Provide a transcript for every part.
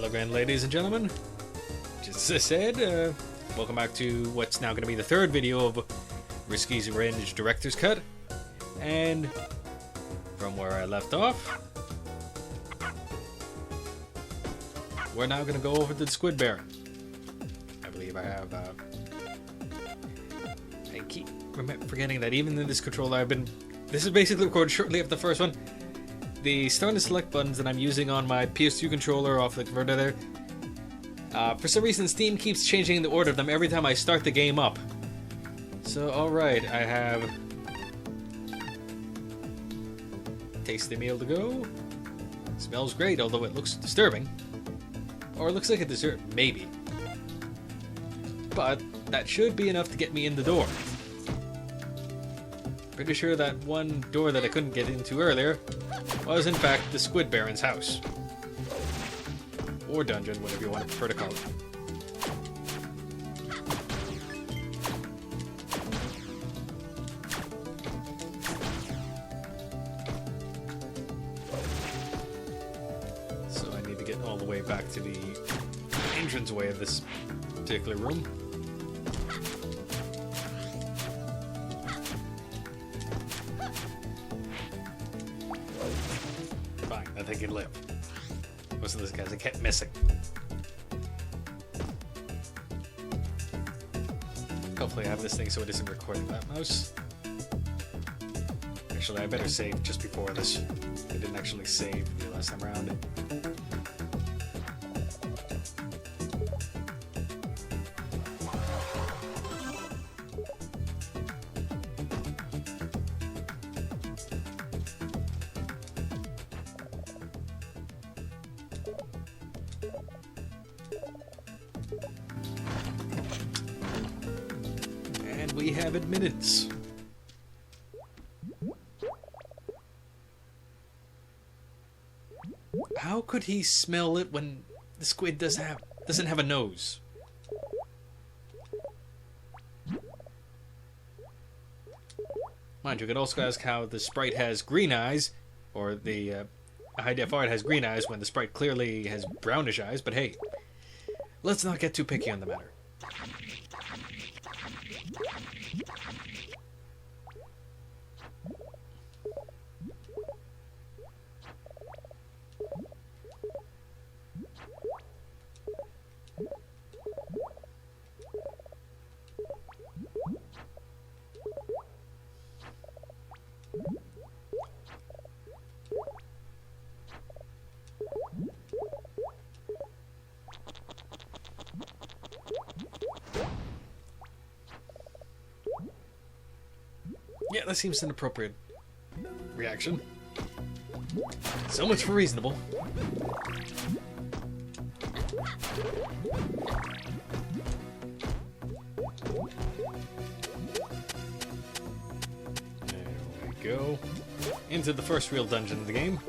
Hello again, ladies and gentlemen. Just as I said, welcome back to what's now going to be the third video of Risky's Revenge Director's Cut. And from where I left off, we're now going to go over to the Squid Baron. I believe I have, I keep forgetting that even in this controller this is basically recorded shortly after the first one. The start and select buttons that I'm using on my PS2 controller off the converter there, for some reason Steam keeps changing the order of them every time I start the game up. So alright, I have tasty meal to go. Smells great, although it looks disturbing. Or it looks like a dessert, maybe. But that should be enough to get me in the door. Pretty sure that one door that I couldn't get into earlier was in fact the Squid Baron's house. Or dungeon, whatever you want to prefer to call it. So I need to get all the way back to the entranceway of this particular room. I think he'd live. Most of those guys I kept missing. Hopefully I have this thing so it isn't recording that mouse. Actually, I better save just before this. I didn't actually save the last time around. We have admittance. How could he smell it when the squid doesn't have a nose? Mind you, could also ask how the sprite has green eyes, or the high def art has green eyes when the sprite clearly has brownish eyes, but hey, let's not get too picky on the matter. Yeah, that seems an appropriate reaction. So much for reasonable. There we go. Into the first real dungeon of the game.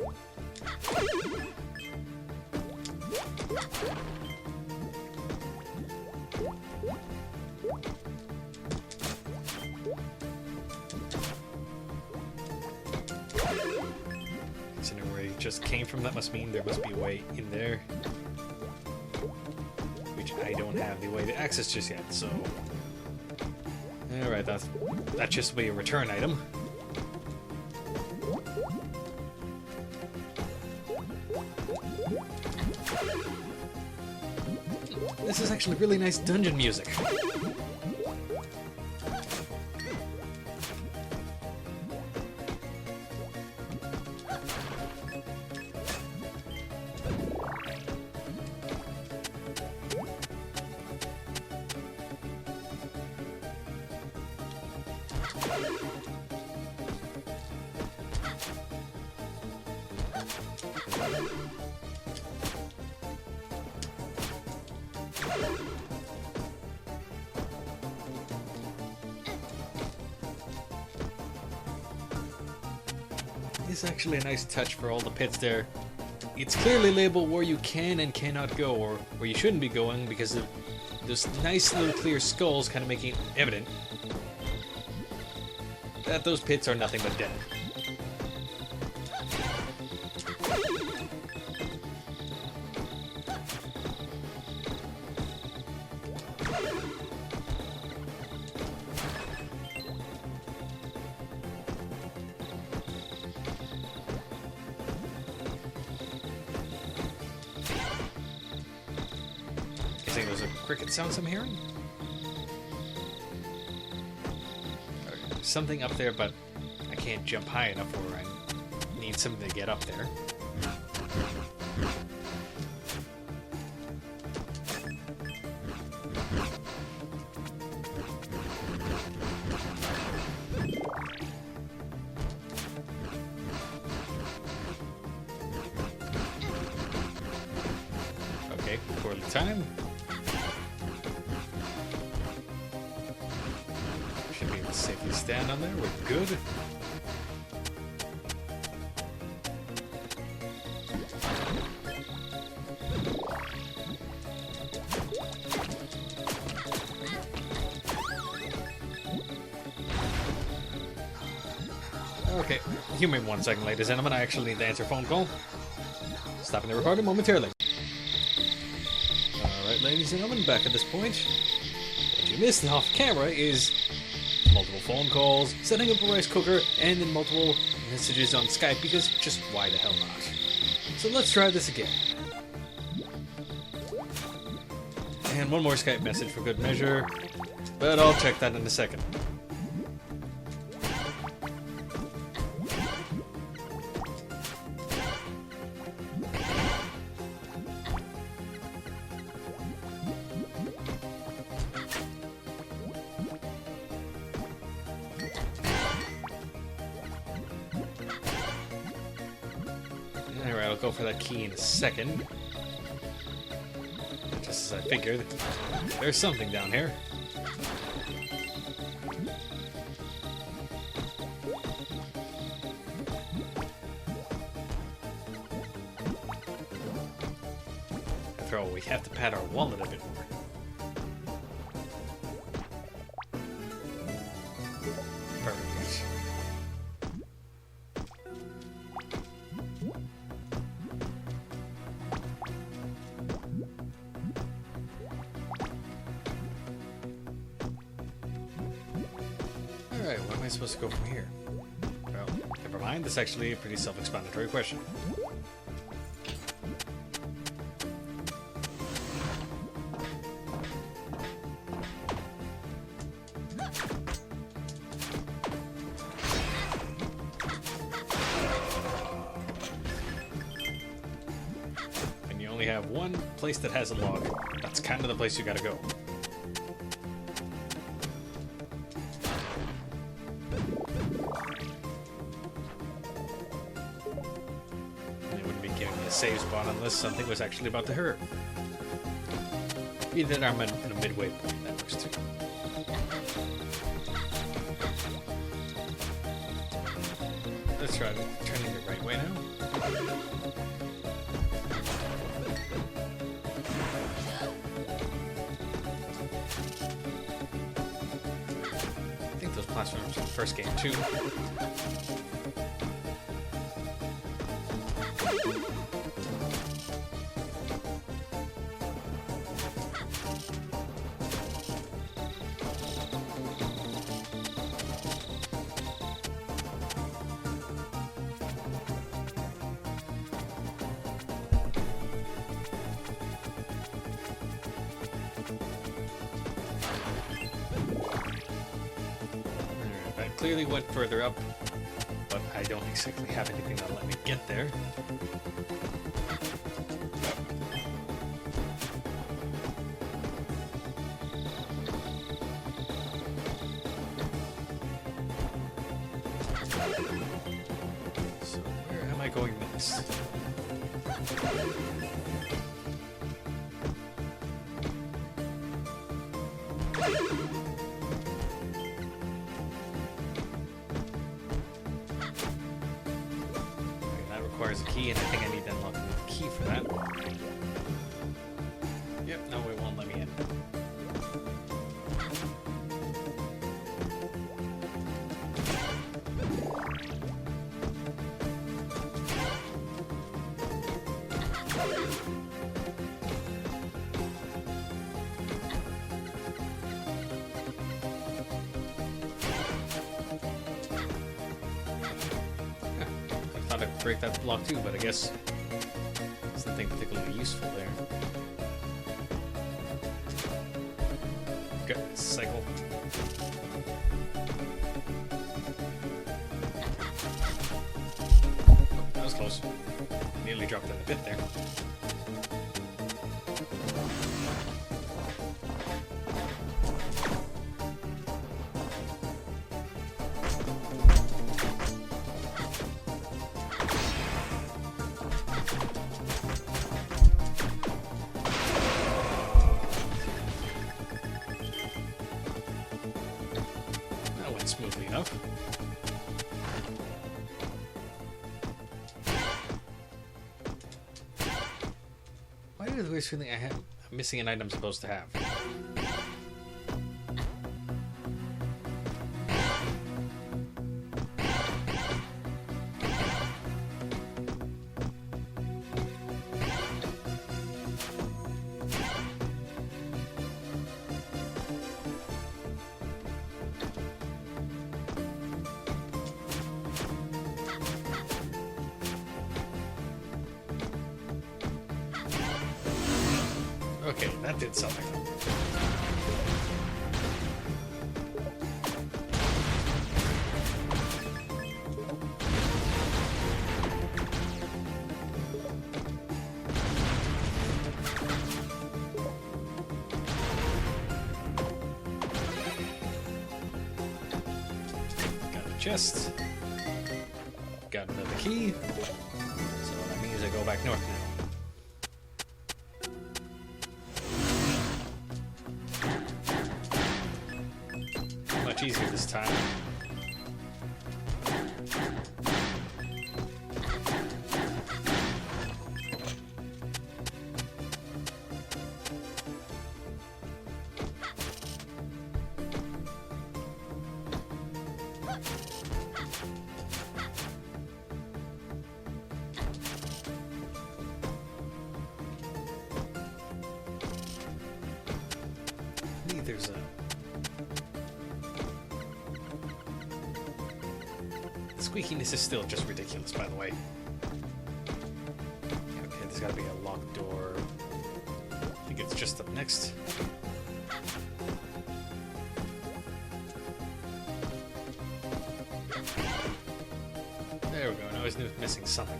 Considering where he just came from, that must mean there must be a way in there. Which I don't have the way to access just yet, so... Alright, that just will be a return item. This is actually really nice dungeon music. It's actually a nice touch for all the pits there. It's clearly labeled where you can and cannot go, or where you shouldn't be going, because of those nice little clear skulls kind of making it evident that those pits are nothing but dead. those are cricket sounds I'm hearing? Okay, there's something up there, but I can't jump high enough or I need something to get up there. Okay, poorly timed. Should be able to safely stand on there. We're good. Okay, humor me 1 second, ladies and gentlemen. I actually need to answer a phone call. Stopping the recording momentarily. Alright, ladies and gentlemen, back at this point. What you missed off camera is multiple phone calls, setting up a rice cooker, and then multiple messages on Skype, because just why the hell not? So let's try this again. And one more Skype message for good measure, but I'll check that in a second. Alright, I'll go for that key in a second. Just as I figured, there's something down here. After all, we have to pad our wallet a bit more. Perfect. Alright, where am I supposed to go from here? Well, never mind. This is actually a pretty self-explanatory question. And you only have one place that has a log. That's kind of the place you gotta go. Save spot unless something was actually about to hurt. Either I'm at a midway point, that works too. Let's try turning the right way now. I think those platforms from the first game too. Clearly went further up, but I don't exactly have anything that'll let me get there. So where am I going next? Requires a key, and I think I need to unlock the key for that. Yep, no, it won't let me in. I'd break that block too, but I guess it's nothing particularly useful there. cycle. Oh, that was close. Nearly dropped in a bit there. Smoothly enough. Why do I have the worst feeling I'm missing an item I'm supposed to have? Okay, that did something. Got the chest. Got another key. So that means I go back north now. Much easier this time. I think there's a... The squeakiness is still just ridiculous, by the way. Okay, there's gotta be a locked door. I think it's just up next. There we go, I was missing something.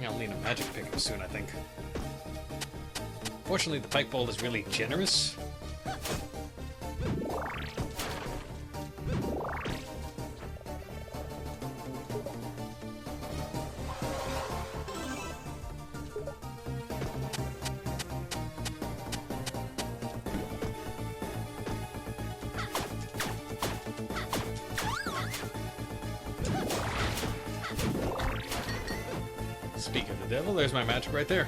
I'll need a magic pickup soon, I think. Fortunately, the pike ball is really generous. Speak of the devil, there's my magic right there.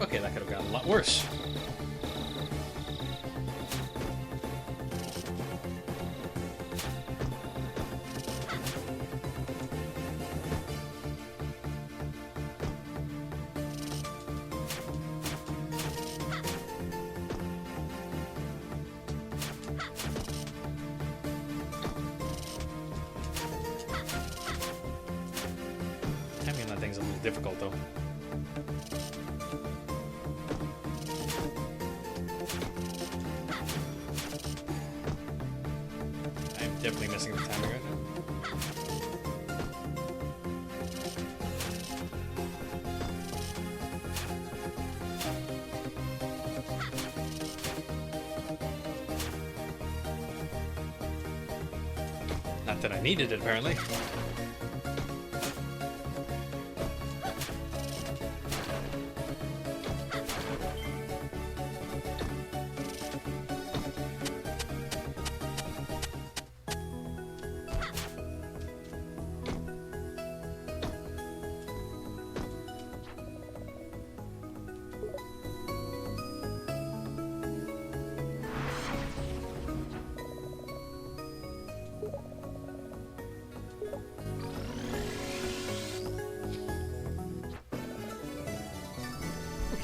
Okay, that could have gotten a lot worse. That thing's a little difficult, though. I'm definitely missing the timing right now. Not that I needed it, apparently.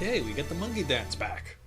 Okay, we get the monkey dance back.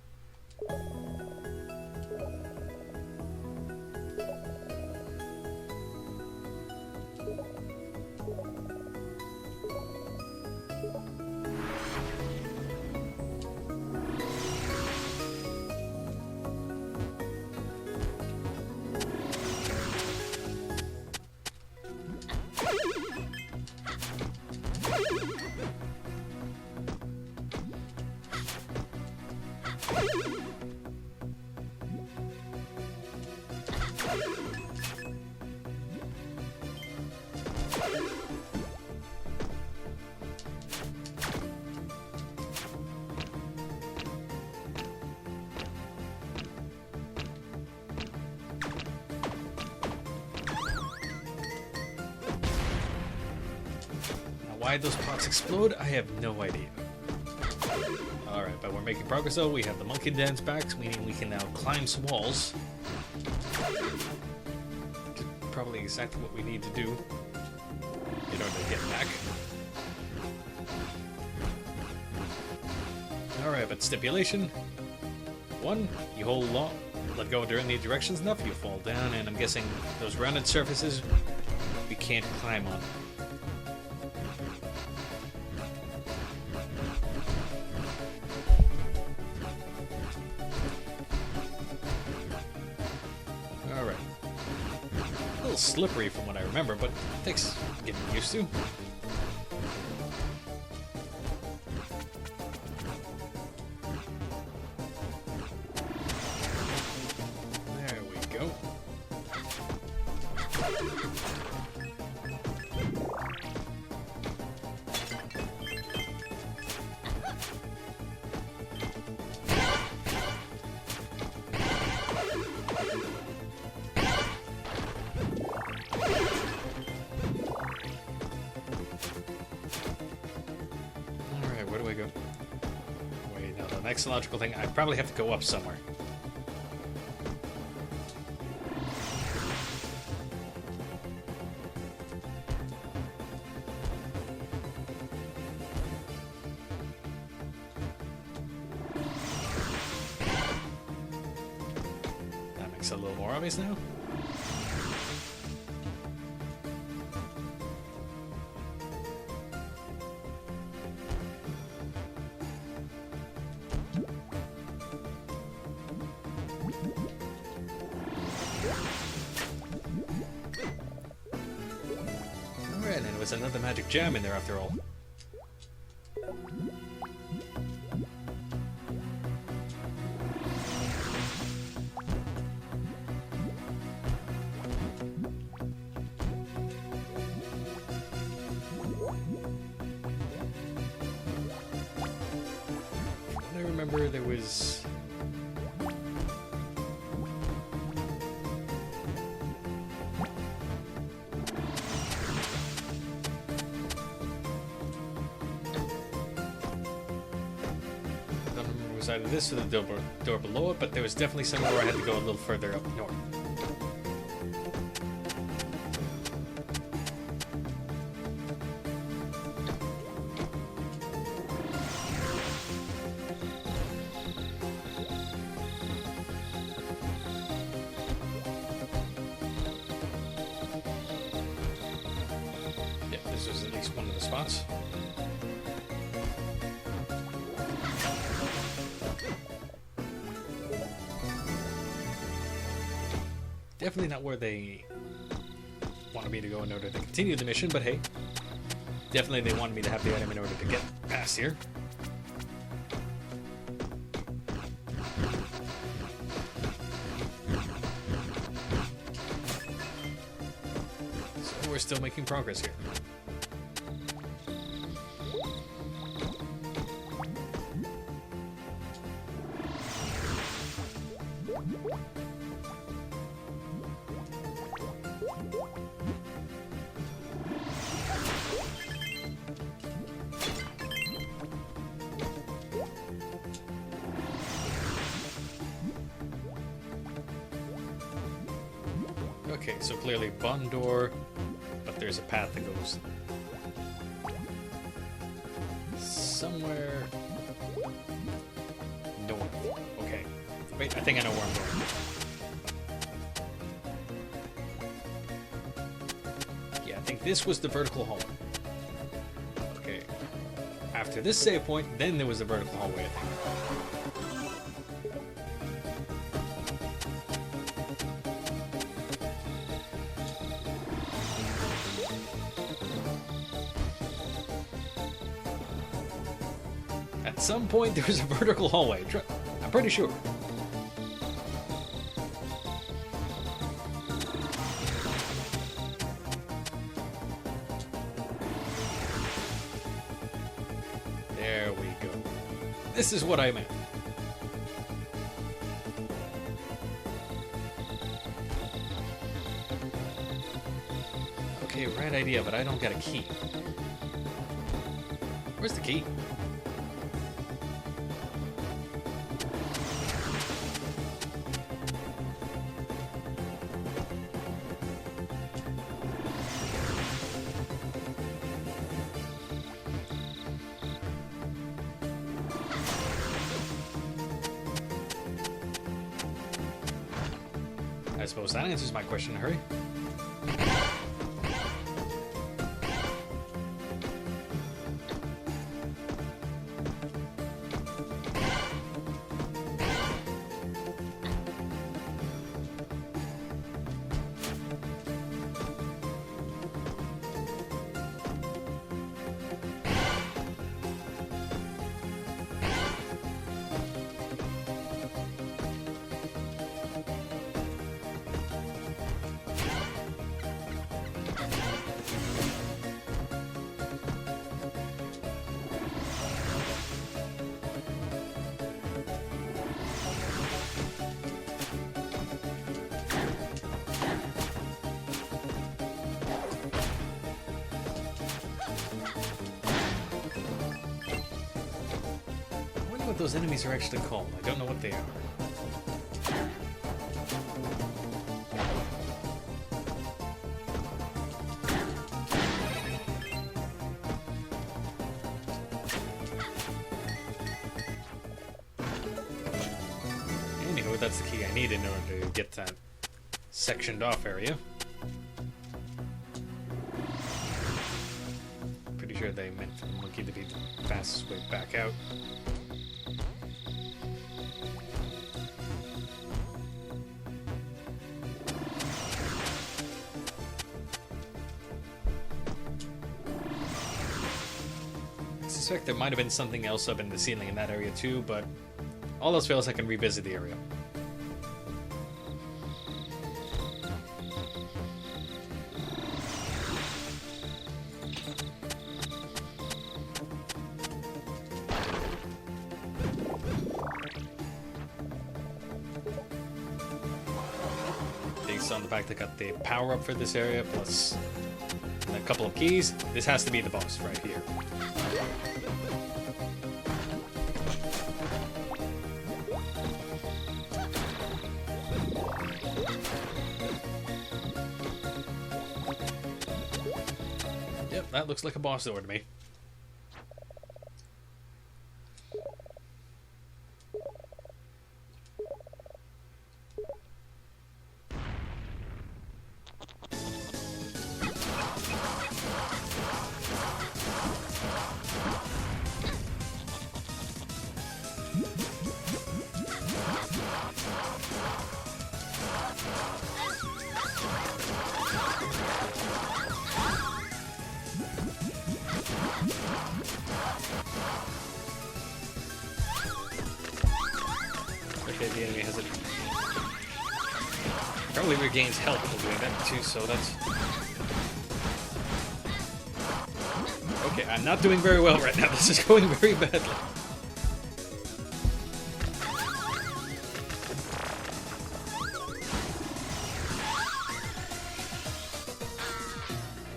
Why those pots explode, I have no idea. Alright, but we're making progress though. We have the monkey dance back, meaning we can now climb some walls. Probably exactly what we need to do in order to get back. Alright, but stipulation. 1, you hold long, let go during the directions enough, you fall down, and I'm guessing those rounded surfaces we can't climb on. Slippery from what I remember, but it takes getting used to. There we go. Where do I go? Wait, no, the next logical thing, I probably have to go up somewhere. That makes it a little more obvious now. And it was another magic gem in there after all. I remember there was... either this or the door below it, but there was definitely somewhere where I had to go a little further up north. Yeah, this was at least one of the spots. Definitely not where they wanted me to go in order to continue the mission, but hey, definitely they wanted me to have the item in order to get past here. So we're still making progress here. Okay, so clearly bond door, but there's a path that goes Wait, I think I know where I'm going. Yeah, I think this was the vertical hallway. Okay. After this save point, then there was the vertical hallway, I think. At some point, there was a vertical hallway. I'm pretty sure. There we go. This is what I meant. Okay, right idea, but I don't got a key. Where's the key? I suppose that answers my question in a hurry. What those enemies are actually called. I don't know what they are. Anywho, that's the key I need in order to get that sectioned off area. Pretty sure they meant for the monkey to be the fastest way back out. I suspect there might have been something else up in the ceiling in that area too, but all else fails, I can revisit the area. Based on the fact that I got the power up for this area, plus a couple of keys, this has to be the boss right here. Yep, that looks like a boss door to me. Okay, the enemy has it. Probably regains health while doing that too, so that's... Okay, I'm not doing very well right now. This is going very badly.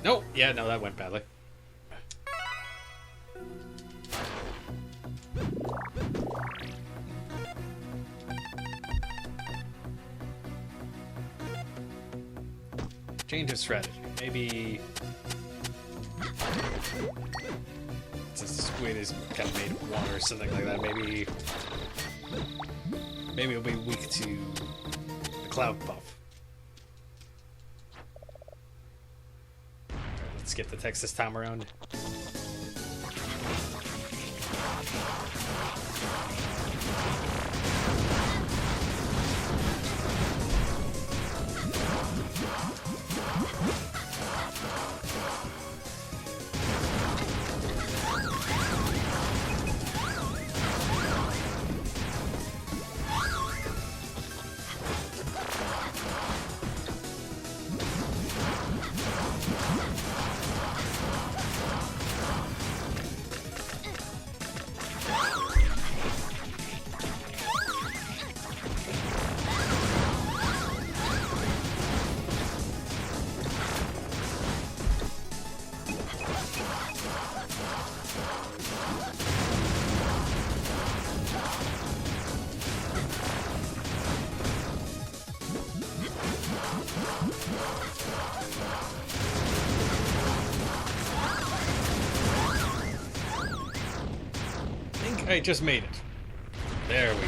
Nope. Yeah, no, that went badly. Change of strategy. Maybe... Since the squid is kind of made of water or something like that, maybe... maybe it'll be weak to the cloud buff. Let's skip the text this time around. I just made it. There we go.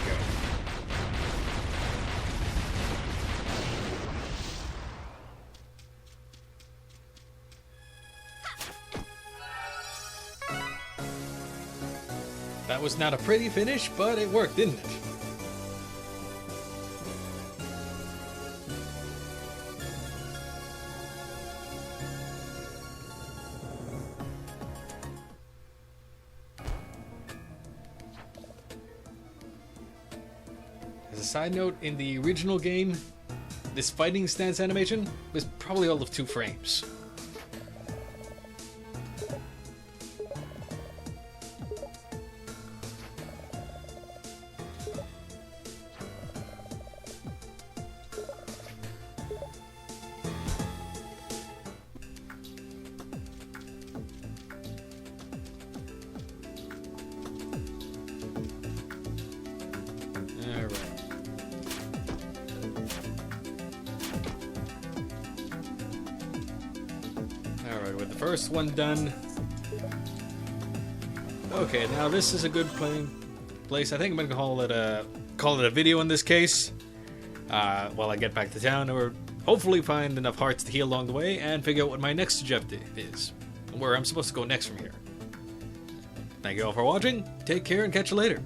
That was not a pretty finish, but it worked, didn't it? As a side note, in the original game, this fighting stance animation was probably all of 2 frames. Alright, with the first one done. Okay, now this is a good place. I think I'm gonna call it a video in this case. While I get back to town, or hopefully find enough hearts to heal along the way and figure out what my next objective is, and where I'm supposed to go next from here. Thank you all for watching. Take care and catch you later.